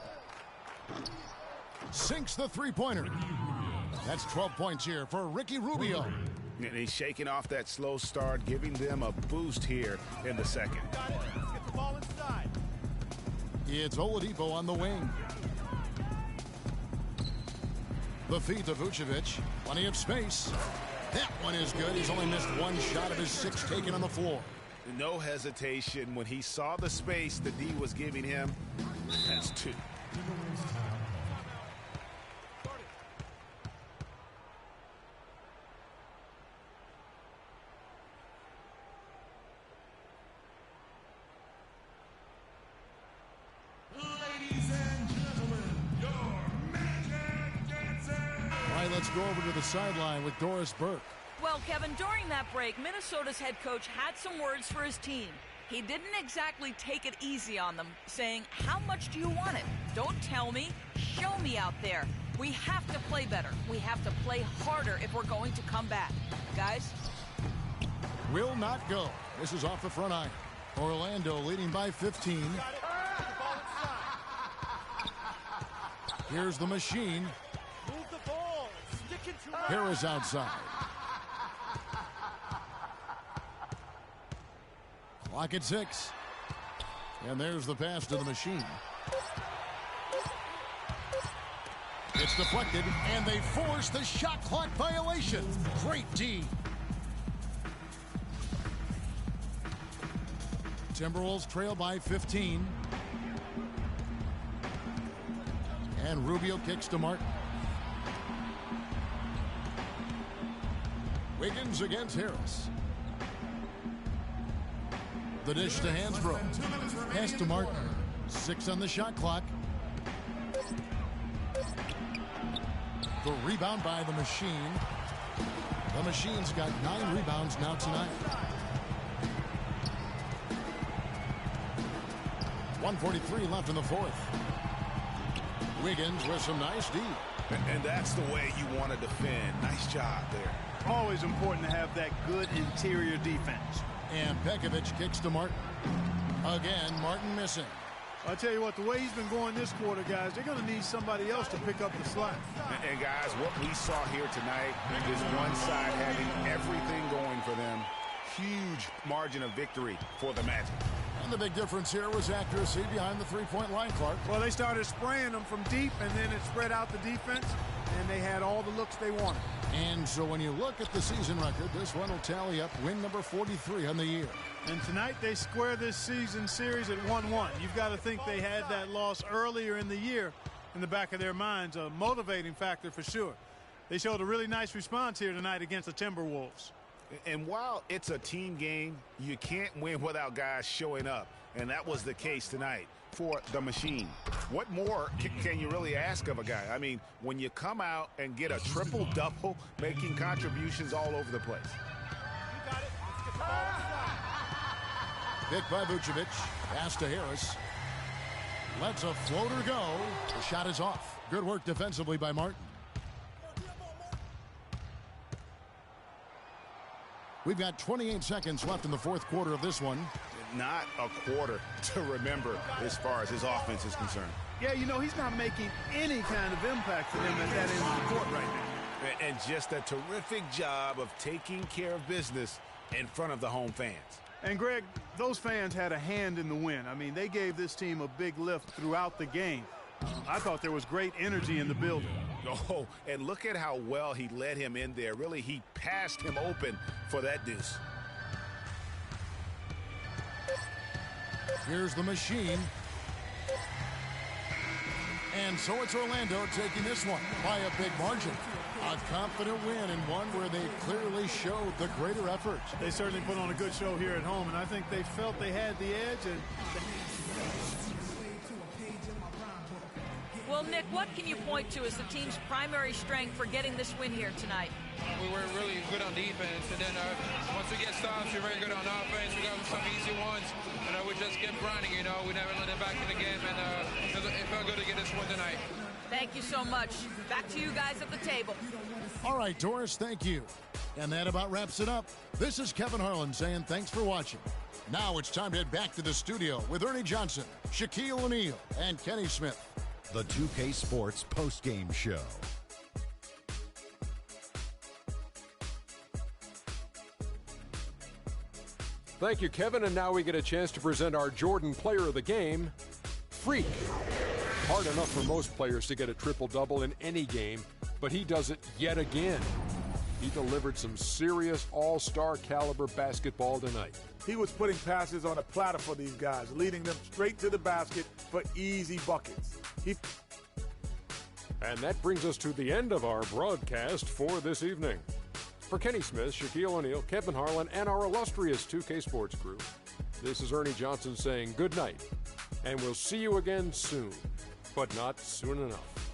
Sinks the three-pointer. That's 12 points here for Ricky Rubio. And he's shaking off that slow start, giving them a boost here in the second. Got it. Let's get the ball inside. It's Oladipo on the wing. The feed to Vucevic. Plenty of space. That one is good. He's only missed 1 shot of his 6 taken on the floor. No hesitation when he saw the space the D was giving him. That's 2. Let's go over to the sideline with Doris Burke. Well, Kevin, during that break, Minnesota's head coach had some words for his team. He didn't exactly take it easy on them, saying, how much do you want it? Don't tell me, show me out there. We have to play better. We have to play harder if we're going to come back. Guys? Will not go. This is off the front iron. Orlando leading by 15. Here's the machine. Harris outside. Clock at 6. And there's the pass to the machine. It's deflected, and they force the shot clock violation. Great D. Timberwolves trail by 15. And Rubio kicks to Martin. Wiggins against Harris. The dish to Hansbrough. Pass to Martin. 6 on the shot clock. The rebound by the machine. The machine's got 9 rebounds now tonight. 1:43 left in the 4th. Wiggins with some nice D. And that's the way you want to defend. Nice job there. Always important to have that good interior defense. And Pekovic kicks to Martin. Again, Martin missing. I'll tell you what, the way he's been going this quarter, guys, they're going to need somebody else to pick up the slack. And guys, what we saw here tonight is one side having everything going for them. Huge margin of victory for the Magic. And the big difference here was accuracy behind the three-point line, Clark. Well, they started spraying them from deep, and then it spread out the defense, and they had all the looks they wanted. And so when you look at the season record, this one will tally up win number 43 on the year. And tonight they square this season series at 1-1. You've got to think they had that loss earlier in the year in the back of their minds, a motivating factor for sure. They showed a really nice response here tonight against the Timberwolves. And while it's a team game, you can't win without guys showing up. And that was the case tonight for the machine. What more can you really ask of a guy? I mean, when you come out and get a triple-double, making contributions all over the place. You got it. Let's get the ball inside. Pick by Vucevic. Pass to Harris. Lets a floater go. The shot is off. Good work defensively by Martin. We've got 28 seconds left in the fourth quarter of this one. Not a quarter to remember as far as his offense is concerned. Yeah, you know, he's not making any kind of impact for them at that end of the court right now. And just a terrific job of taking care of business in front of the home fans. And, Greg, those fans had a hand in the win. I mean, they gave this team a big lift throughout the game. I thought there was great energy in the building. Oh, and look at how well he led him in there. Really, he passed him open for that deuce. Here's the machine. And so it's Orlando taking this one by a big margin. A confident win and one where they clearly showed the greater effort. They certainly put on a good show here at home, and I think they felt they had the edge. And Well, Nick, what can you point to as the team's primary strength for getting this win here tonight? We were really good on defense, and then once we get stops, we're very good on offense. We got some easy ones, and we just kept grinding, you know. We never let it back in the game, and it felt good to get this win tonight. Thank you so much. Back to you guys at the table. All right, Doris, thank you. And that about wraps it up. This is Kevin Harlan saying thanks for watching. Now it's time to head back to the studio with Ernie Johnson, Shaquille O'Neal, and Kenny Smith. The 2K Sports postgame show. Thank you, Kevin. And now we get a chance to present our Jordan Player of the Game, Freak. Hard enough for most players to get a triple-double in any game, but he does it yet again. He delivered some serious all-star caliber basketball tonight. He was putting passes on a platter for these guys, leading them straight to the basket for easy buckets. And that brings us to the end of our broadcast for this evening. For Kenny Smith, Shaquille O'Neal, Kevin Harlan, and our illustrious 2K Sports crew, this is Ernie Johnson saying good night, and we'll see you again soon, but not soon enough.